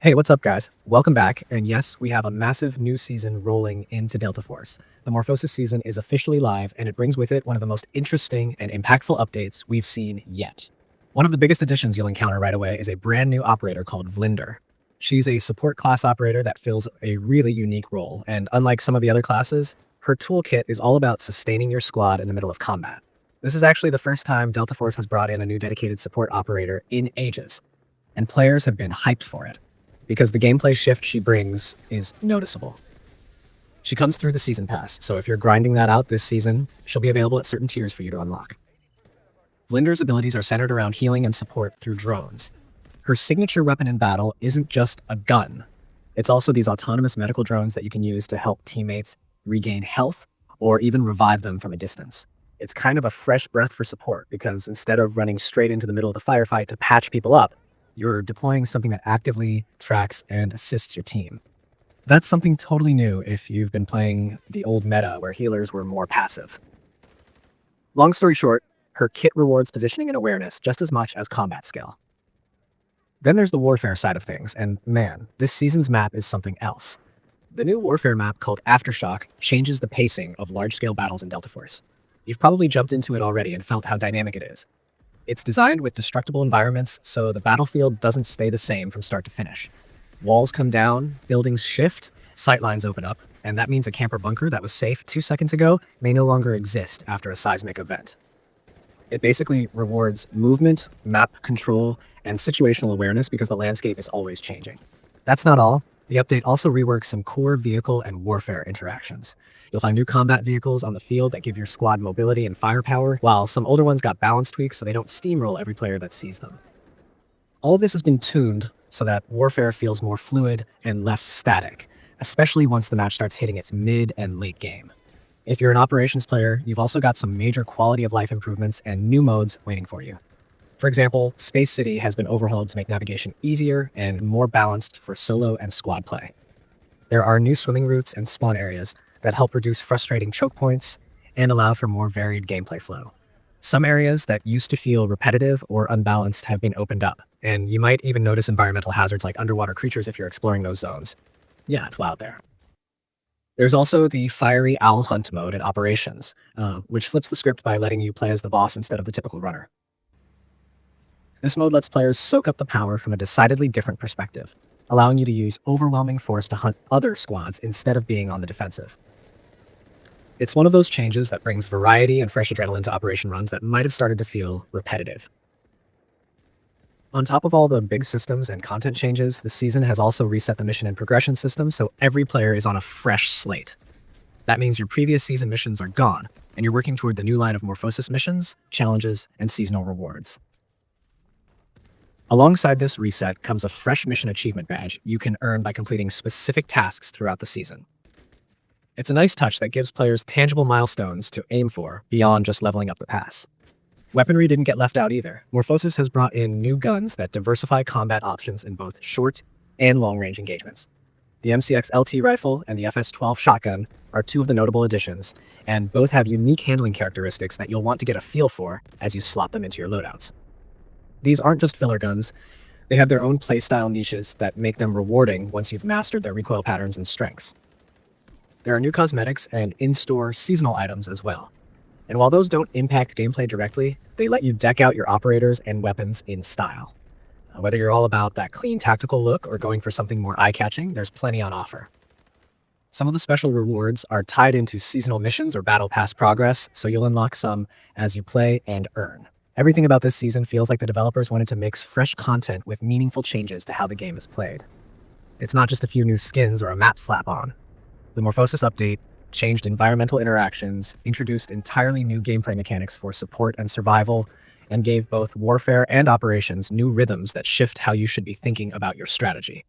Hey, what's up, guys? Welcome back. And yes, we have a massive new season rolling into Delta Force. The Morphosis season is officially live, and it brings with it one of the most interesting and impactful updates we've seen yet. One of the biggest additions you'll encounter right away is a brand new operator called Vlinder. She's a support class operator that fills a really unique role, and unlike some of the other classes, her toolkit is all about sustaining your squad in the middle of combat. This is actually the first time Delta Force has brought in a new dedicated support operator in ages, and players have been hyped for it because the gameplay shift she brings is noticeable. She comes through the season pass, so if you're grinding that out this season, she'll be available at certain tiers for you to unlock. Vlinder's abilities are centered around healing and support through drones. Her signature weapon in battle isn't just a gun. It's also these autonomous medical drones that you can use to help teammates regain health or even revive them from a distance. It's kind of a fresh breath for support because instead of running straight into the middle of the firefight to patch people up, you're deploying something that actively tracks and assists your team. That's something totally new if you've been playing the old meta where healers were more passive. Long story short, her kit rewards positioning and awareness just as much as combat skill. Then there's the warfare side of things, and man, this season's map is something else. The new warfare map called Aftershock changes the pacing of large-scale battles in Delta Force. You've probably jumped into it already and felt how dynamic it is. It's designed with destructible environments, so the battlefield doesn't stay the same from start to finish. Walls come down, buildings shift, sightlines open up, and that means a camper bunker that was safe 2 seconds ago may no longer exist after a seismic event. It basically rewards movement, map control, and situational awareness because the landscape is always changing. That's not all. The update also reworks some core vehicle and warfare interactions. You'll find new combat vehicles on the field that give your squad mobility and firepower, while some older ones got balance tweaks so they don't steamroll every player that sees them. All of this has been tuned so that warfare feels more fluid and less static, especially once the match starts hitting its mid and late game. If you're an operations player, you've also got some major quality of life improvements and new modes waiting for you. For example, Space City has been overhauled to make navigation easier and more balanced for solo and squad play. There are new swimming routes and spawn areas that help reduce frustrating choke points and allow for more varied gameplay flow. Some areas that used to feel repetitive or unbalanced have been opened up, and you might even notice environmental hazards like underwater creatures if you're exploring those zones. Yeah, it's wild there. There's also the Fiery Owl Hunt mode in Operations, which flips the script by letting you play as the boss instead of the typical runner. This mode lets players soak up the power from a decidedly different perspective, allowing you to use overwhelming force to hunt other squads instead of being on the defensive. It's one of those changes that brings variety and fresh adrenaline to operation runs that might have started to feel repetitive. On top of all the big systems and content changes, the season has also reset the mission and progression system so every player is on a fresh slate. That means your previous season missions are gone, and you're working toward the new line of Morphosis missions, challenges, and seasonal rewards. Alongside this reset comes a fresh mission achievement badge you can earn by completing specific tasks throughout the season. It's a nice touch that gives players tangible milestones to aim for beyond just leveling up the pass. Weaponry didn't get left out either. Morphosis has brought in new guns that diversify combat options in both short and long-range engagements. The MCX LT rifle and the FS-12 shotgun are two of the notable additions, and both have unique handling characteristics that you'll want to get a feel for as you slot them into your loadouts. These aren't just filler guns, they have their own playstyle niches that make them rewarding once you've mastered their recoil patterns and strengths. There are new cosmetics and in-store seasonal items as well. And while those don't impact gameplay directly, they let you deck out your operators and weapons in style. Whether you're all about that clean tactical look or going for something more eye-catching, there's plenty on offer. Some of the special rewards are tied into seasonal missions or battle pass progress, so you'll unlock some as you play and earn. Everything about this season feels like the developers wanted to mix fresh content with meaningful changes to how the game is played. It's not just a few new skins or a map slap-on. The Morphosis update changed environmental interactions, introduced entirely new gameplay mechanics for support and survival, and gave both warfare and operations new rhythms that shift how you should be thinking about your strategy.